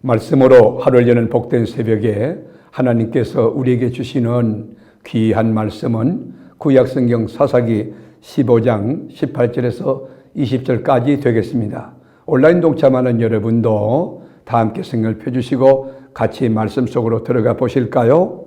말씀으로 하루를 여는 복된 새벽에 하나님께서 우리에게 주시는 귀한 말씀은 구약성경 사사기 15장 18절에서 20절까지 되겠습니다. 온라인 동참하는 여러분도 다 함께 성경을 펴주시고 같이 말씀 속으로 들어가 보실까요?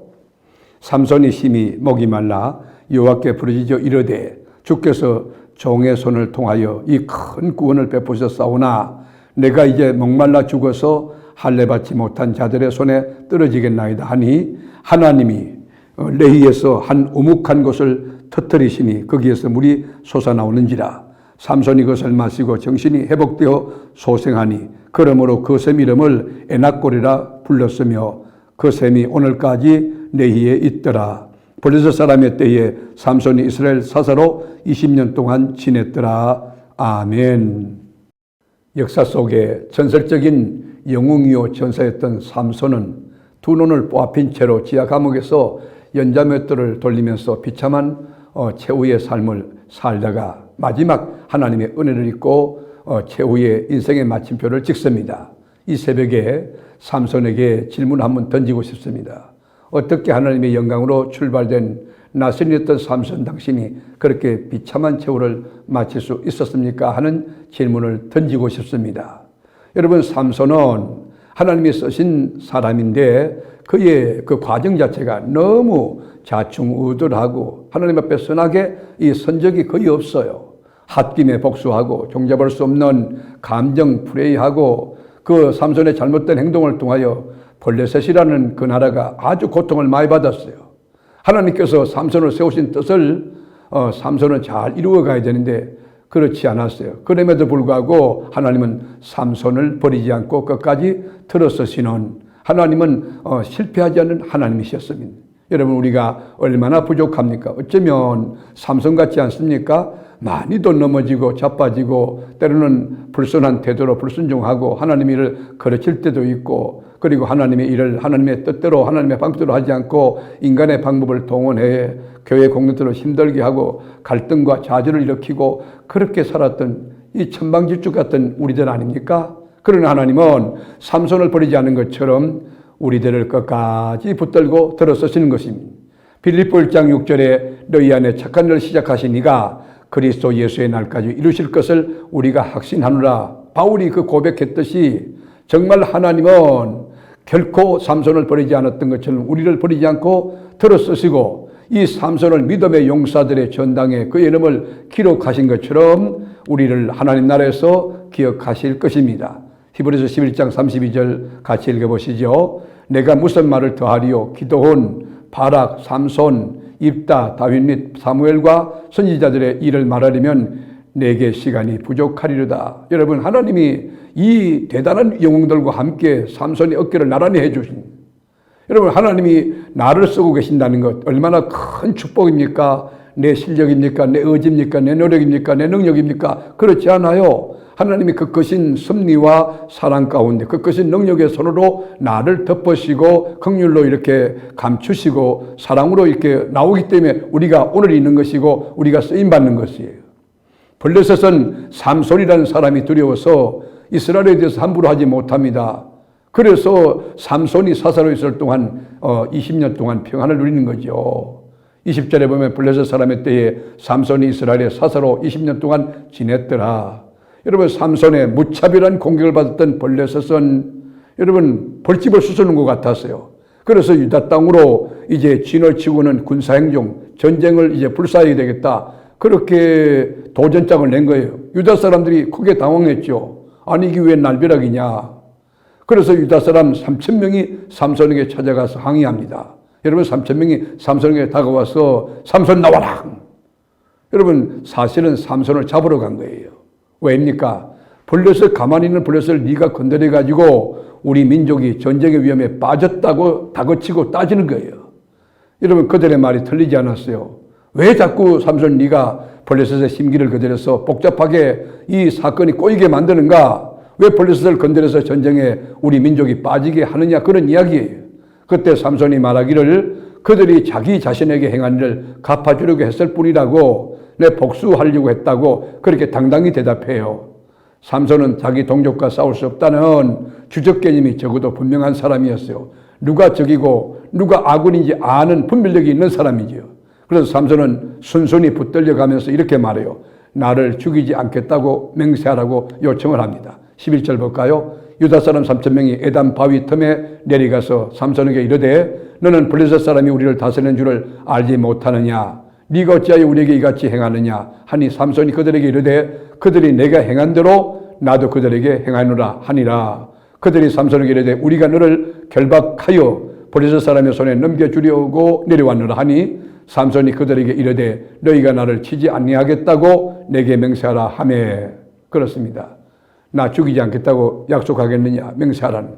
삼손이 심히 목이 말라 여호와께 부르짖어 이르되 주께서 종의 손을 통하여 이 큰 구원을 베푸셨사오나 내가 이제 목말라 죽어서 할례 받지 못한 자들의 손에 떨어지겠나이다 하니 하나님이 레히에서 한 우묵한 곳을 터뜨리시니 거기에서 물이 솟아나오는지라. 삼손이 그것을 마시고 정신이 회복되어 소생하니 그러므로 그 샘 이름을 에낙골이라 불렀으며 그 샘이 오늘까지 레히에 있더라. 블레셋 사람의 때에 삼손이 이스라엘 사사로 20년 동안 지냈더라. 아멘. 역사 속에 전설적인 영웅이요 전사였던 삼손은 두 눈을 뽀아핀 채로 지하 감옥에서 연자맷돌을 돌리면서 비참한 최후의 삶을 살다가 마지막 하나님의 은혜를 입고 최후의 인생의 마침표를 찍습니다. 이 새벽에 삼손에게 질문 한번 던지고 싶습니다. 어떻게 하나님의 영광으로 출발된 나선이었던 삼손 당신이 그렇게 비참한 최후를 마칠 수 있었습니까? 하는 질문을 던지고 싶습니다. 여러분, 삼손은 하나님이 쓰신 사람인데 그의 그 과정 자체가 너무 자충우돌하고 하나님 앞에 선하게 이 선적이 거의 없어요. 홧김에 복수하고 종잡을 수 없는 감정 플레이하고 그 삼손의 잘못된 행동을 통하여 블레셋이라는 그 나라가 아주 고통을 많이 받았어요. 하나님께서 삼손을 세우신 뜻을 삼손은 잘 이루어 가야 되는데 그렇지 않았어요. 그럼에도 불구하고 하나님은 삼손을 버리지 않고 끝까지 들어서시는 하나님은 실패하지 않는 하나님이셨습니다. 여러분, 우리가 얼마나 부족합니까? 어쩌면 삼손 같지 않습니까? 많이도 넘어지고 자빠지고 때로는 불순한 태도로 불순종하고 하나님의 일을 거르칠 때도 있고 그리고 하나님의 일을 하나님의 뜻대로 하나님의 방법대로 하지 않고 인간의 방법을 동원해 교회 공동체로 힘들게 하고 갈등과 좌절을 일으키고 그렇게 살았던 이 천방지축 같은 우리들 아닙니까? 그러나 하나님은 삼손을 버리지 않은 것처럼 우리들을 끝까지 붙들고 들어서시는 것입니다. 빌립보 1장 6절에 너희 안에 착한 일을 시작하신 이가 그리스도 예수의 날까지 이루실 것을 우리가 확신하노라. 바울이 그 고백했듯이 정말 하나님은 결코 삼손을 버리지 않았던 것처럼 우리를 버리지 않고 들어서시고 이 삼손을 믿음의 용사들의 전당에 그의 이름을 기록하신 것처럼 우리를 하나님 나라에서 기억하실 것입니다. 히브리서 11장 32절 같이 읽어보시죠. 내가 무슨 말을 더하리요? 기드온, 바락, 삼손, 입다, 다윗 및 사무엘과 선지자들의 일을 말하려면 내게 시간이 부족하리로다. 여러분, 하나님이 이 대단한 영웅들과 함께 삼손의 어깨를 나란히 해주신, 여러분, 하나님이 나를 쓰고 계신다는 것 얼마나 큰 축복입니까? 내 실력입니까? 내 의지입니까? 내 노력입니까? 내 능력입니까? 그렇지 않아요. 하나님이 그 크신 섭리와 사랑 가운데 그 크신 능력의 손으로 나를 덮으시고 긍휼로 이렇게 감추시고 사랑으로 이렇게 나오기 때문에 우리가 오늘 있는 것이고 우리가 쓰임받는 것이에요. 블레셋은 삼손이라는 사람이 두려워서 이스라엘에 대해서 함부로 하지 못합니다. 그래서 삼손이 사사로 있을 동안 20년 동안 평안을 누리는 거죠. 20절에 보면 블레셋 사람의 때에 삼손이 이스라엘의 사사로 20년 동안 지냈더라. 여러분, 삼손의 무차별한 공격을 받았던 블레셋은 여러분 벌집을 쑤쓰는 것 같았어요. 그래서 유다 땅으로 이제 진을 치고는 군사행동, 전쟁을 이제 불사해야 되겠다. 그렇게 도전장을 낸 거예요. 유다 사람들이 크게 당황했죠. 아니 이게 왜 날벼락이냐. 그래서 유다 사람 3,000명이 삼손에게 찾아가서 항의합니다. 여러분, 3,000명이 삼손에게 다가와서 삼손 나와라. 여러분, 사실은 삼손을 잡으러 간 거예요. 왜입니까? 블레셋, 가만히 있는 블레셋을 네가 건드려가지고 우리 민족이 전쟁의 위험에 빠졌다고 다그치고 따지는 거예요. 여러분, 그들의 말이 틀리지 않았어요. 왜 자꾸 삼손 네가 블레셋의 심기를 건드려서 복잡하게 이 사건이 꼬이게 만드는가? 왜 블레셋을 건드려서 전쟁에 우리 민족이 빠지게 하느냐? 그런 이야기예요. 그때 삼손이 말하기를 그들이 자기 자신에게 행한 일을 갚아주려고 했을 뿐이라고, 내 복수하려고 했다고 그렇게 당당히 대답해요. 삼손은 자기 동족과 싸울 수 없다는 주적 개념이 적어도 분명한 사람이었어요. 누가 적이고 누가 아군인지 아는 분별력이 있는 사람이지요. 그래서 삼손은 순순히 붙들려 가면서 이렇게 말해요. 나를 죽이지 않겠다고 맹세하라고 요청을 합니다. 11절 볼까요? 유다 사람 3,000명이 에담 바위 틈에 내려가서 삼손에게 이르되 너는 블레셋 사람이 우리를 다스리는 줄을 알지 못하느냐? 네가 어찌하여 우리에게 이같이 행하느냐? 하니 삼손이 그들에게 이르되 그들이 내가 행한 대로 나도 그들에게 행하노라 하니라. 그들이 삼손에게 이르되 우리가 너를 결박하여 블레셋 사람의 손에 넘겨주려고 내려왔노라 하니 삼손이 그들에게 이르되 너희가 나를 치지 아니하겠다고 내게 맹세하라 하매. 그렇습니다. 나 죽이지 않겠다고 약속하겠느냐? 맹세하라는.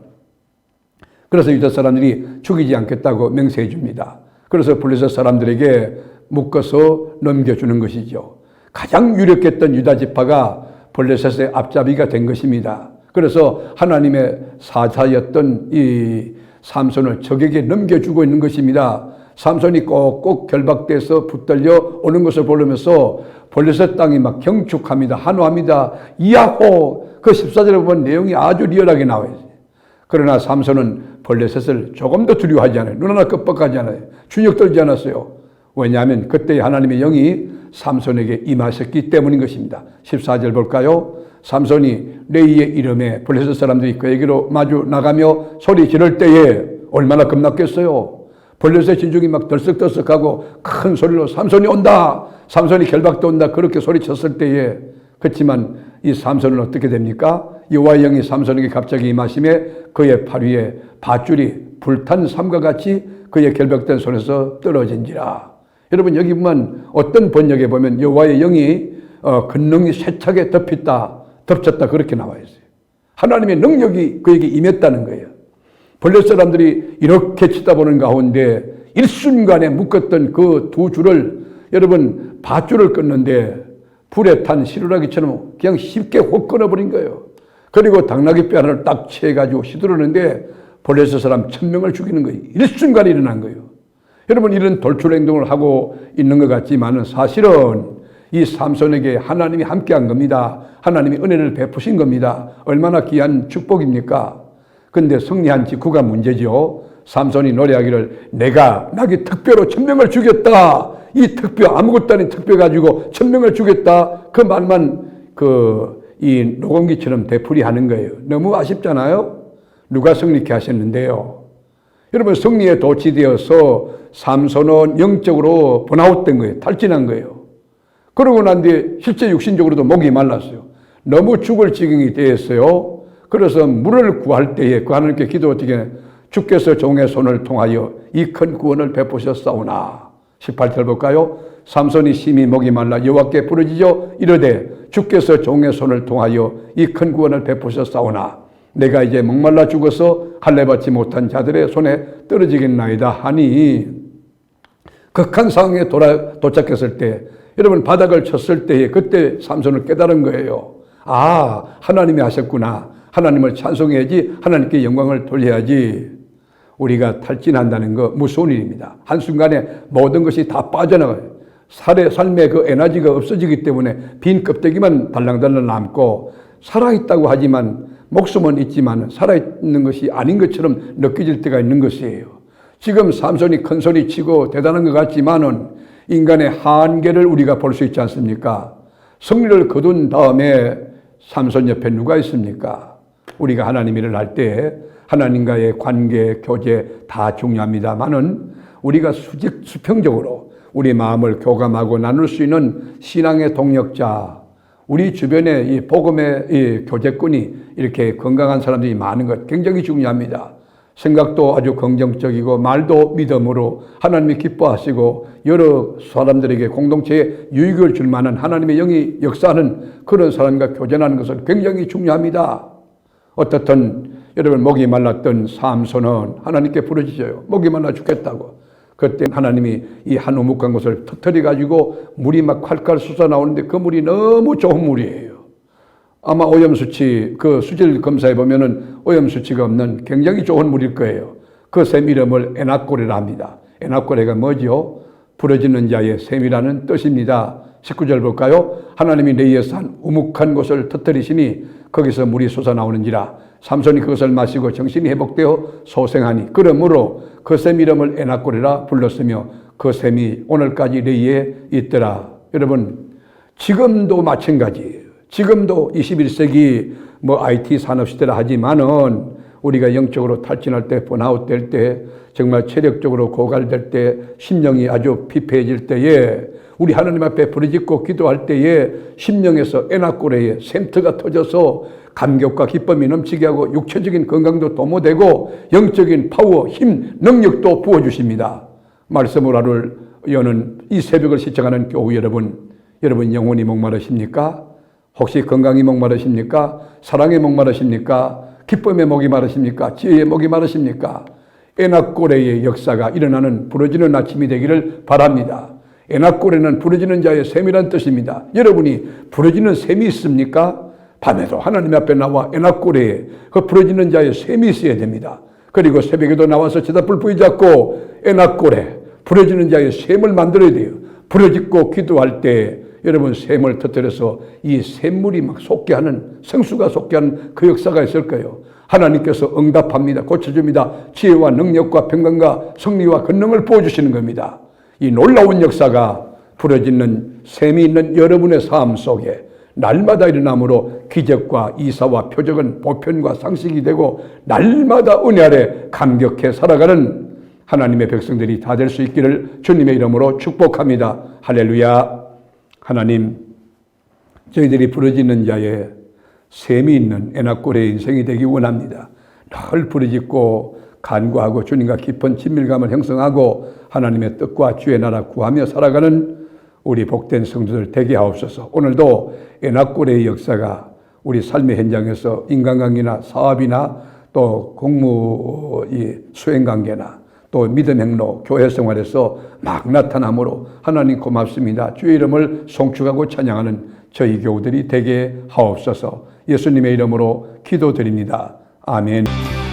그래서 유다 사람들이 죽이지 않겠다고 맹세해 줍니다. 그래서 블레셋 사람들에게 묶어서 넘겨주는 것이죠. 가장 유력했던 유다 지파가 블레셋의 앞잡이가 된 것입니다. 그래서 하나님의 사자였던 이 삼손을 적에게 넘겨주고 있는 것입니다. 삼손이 꼭꼭 결박돼서 붙들려 오는 것을 보면서 블레셋 땅이 막 경축합니다. 환호합니다. 이야호! 그 14절에 보면 내용이 아주 리얼하게 나와요. 그러나 삼손은 블레셋을 조금 더 두려워하지 않아요. 눈 하나 깜빡하지 않아요. 주눅 들지 않았어요. 왜냐하면 그때 하나님의 영이 삼손에게 임하셨기 때문인 것입니다. 14절 볼까요? 삼손이 레이의 이름에 블레셋 사람들이 그에게로 마주 나가며 소리 지를 때에 얼마나 겁났겠어요. 블레셋 진중이 막 들썩들썩하고 큰 소리로 삼손이 온다, 삼손이 결박도 온다 그렇게 소리쳤을 때에, 그렇지만 이 삼손은 어떻게 됩니까? 여호와의 영이 삼손에게 갑자기 임하심에 그의 팔 위에 밧줄이 불탄 삼과 같이 그의 결박된 손에서 떨어진지라. 여러분 여기 보면 어떤 번역에 보면 여호와의 영이 근능이 세차게 덮쳤다 그렇게 나와 있어요. 하나님의 능력이 그에게 임했다는 거예요. 블레셋 사람들이 이렇게 치다보는 가운데 일순간에 묶었던 그 두 줄을, 여러분 밧줄을 끊는데 불에 탄 시루라기처럼 그냥 쉽게 혹 끊어버린 거예요. 그리고 당나귀 뼈 하나를 딱 채가지고 휘두르는데 블레셋 사람 1,000명을 죽이는 거예요. 일순간에 일어난 거예요. 여러분 이런 돌출 행동을 하고 있는 것 같지만 사실은 이 삼손에게 하나님이 함께한 겁니다. 하나님이 은혜를 베푸신 겁니다. 얼마나 귀한 축복입니까? 근데 승리한 직후가 문제죠. 삼손이 노래하기를 내가 나기 특별로 1,000명을 죽였다. 이 특별, 아무것도 아닌 특별 가지고 1,000명을 죽였다. 그 말만 이 녹음기처럼 되풀이하는 거예요. 너무 아쉽잖아요. 누가 승리케 하셨는데요. 여러분 승리에 도취되어서 삼손은 영적으로 번아웃된 거예요. 탈진한 거예요. 그러고 난 뒤에 실제 육신적으로도 목이 말랐어요. 너무 죽을 지경이 되었어요. 그래서 물을 구할 때에 그 하나님께 기도 어떻게 주께서 종의 손을 통하여 이 큰 구원을 베푸셨사오나. 18절 볼까요? 삼손이 심히 목이 말라 여호와께 부르짖어 이르되 주께서 종의 손을 통하여 이 큰 구원을 베푸셨사오나 내가 이제 목말라 죽어서 할례받지 못한 자들의 손에 떨어지겠나이다 하니, 극한 상황에 도착했을 때, 여러분 바닥을 쳤을 때에 그때 삼손을 깨달은 거예요. 아, 하나님이 하셨구나. 하나님을 찬송해야지, 하나님께 영광을 돌려야지. 우리가 탈진한다는 거 무서운 일입니다. 한순간에 모든 것이 다 빠져나가요. 삶의 그 에너지가 없어지기 때문에 빈 껍데기만 달랑달랑 남고, 살아있다고 하지만 목숨은 있지만 살아있는 것이 아닌 것처럼 느껴질 때가 있는 것이에요. 지금 삼손이 큰 소리 치고 대단한 것 같지만은 인간의 한계를 우리가 볼 수 있지 않습니까? 승리를 거둔 다음에 삼손 옆에 누가 있습니까? 우리가 하나님 일을 할 때 하나님과의 관계, 교제 다 중요합니다만은 우리가 수평적으로 우리 마음을 교감하고 나눌 수 있는 신앙의 동력자, 우리 주변에 이 복음의 이 교제꾼이 이렇게 건강한 사람들이 많은 것 굉장히 중요합니다. 생각도 아주 긍정적이고 말도 믿음으로 하나님이 기뻐하시고 여러 사람들에게 공동체에 유익을 줄 만한 하나님의 영이 역사하는 그런 사람과 교제하는 것은 굉장히 중요합니다. 어떻든 여러분 목이 말랐던 삼손은 하나님께 부르짖어요. 목이 말라 죽겠다고. 그때 하나님이 이 한 우묵한 곳을 터뜨려 가지고 물이 막 콸콸 솟아나오는데 그 물이 너무 좋은 물이에요. 아마 오염수치, 그 수질 검사해 보면은 오염수치가 없는 굉장히 좋은 물일 거예요. 그 샘 이름을 에낙고레라 합니다. 에낙고레가 뭐죠? 부러지는 자의 샘이라는 뜻입니다. 19절 볼까요? 하나님이 레이의 산 우묵한 곳을 터뜨리시니 거기서 물이 솟아나오는지라. 삼손이 그것을 마시고 정신이 회복되어 소생하니 그러므로 그 샘 이름을 에낙골이라 불렀으며 그 샘이 오늘까지 레이에 있더라. 여러분, 지금도 마찬가지예요. 지금도 21세기 IT 산업시대라 하지만은 우리가 영적으로 탈진할 때, 번아웃 될 때, 정말 체력적으로 고갈될 때, 심령이 아주 피폐해질 때에 우리 하나님 앞에 부르짖고 기도할 때에 심령에서 에낙고레의 샘터가 터져서 감격과 기쁨이 넘치게 하고 육체적인 건강도 도모되고 영적인 파워, 힘, 능력도 부어주십니다. 말씀을 하루를 여는 이 새벽을 시청하는 교우 여러분, 여러분 영혼이 목마르십니까? 혹시 건강이 목마르십니까? 사랑에 목마르십니까? 기쁨의 목이 마르십니까? 지혜의 목이 마르십니까? 에낙고레의 역사가 일어나는 부러지는 아침이 되기를 바랍니다. 에낙고레는 부러지는 자의 샘이란 뜻입니다. 여러분이 부러지는 샘이 있습니까? 밤에도 하나님 앞에 나와 에낙고레에 그 부러지는 자의 샘이 있어야 됩니다. 그리고 새벽에도 나와서 제다불 부여잡고 에낙고레 부러지는 자의 샘을 만들어야 돼요. 부러짓고 기도할 때 여러분 샘을 터뜨려서 이 샘물이 막 솟게 하는, 성수가 솟게 하는 그 역사가 있을 거예요. 하나님께서 응답합니다. 고쳐줍니다. 지혜와 능력과 평강과 승리와 권능을 부어주시는 겁니다. 이 놀라운 역사가 부러지는 샘이 있는 여러분의 삶 속에 날마다 일어나므로 기적과 이사와 표적은 보편과 상식이 되고 날마다 은혜 아래 감격해 살아가는 하나님의 백성들이 다 될 수 있기를 주님의 이름으로 축복합니다. 할렐루야. 하나님, 저희들이 부러지는 자의 샘이 있는 에낙골의 인생이 되기 원합니다. 늘 부르짖고 간구하고 주님과 깊은 친밀감을 형성하고 하나님의 뜻과 주의 나라 구하며 살아가는 우리 복된 성도들 되게 하옵소서. 오늘도 에낙골의 역사가 우리 삶의 현장에서 인간관계나 사업이나 또 공무 수행관계나 또 믿음 행로, 교회 생활에서 막 나타나므로 하나님 고맙습니다. 주의 이름을 송축하고 찬양하는 저희 교우들이 되게 하옵소서. 예수님의 이름으로 기도드립니다. 아멘.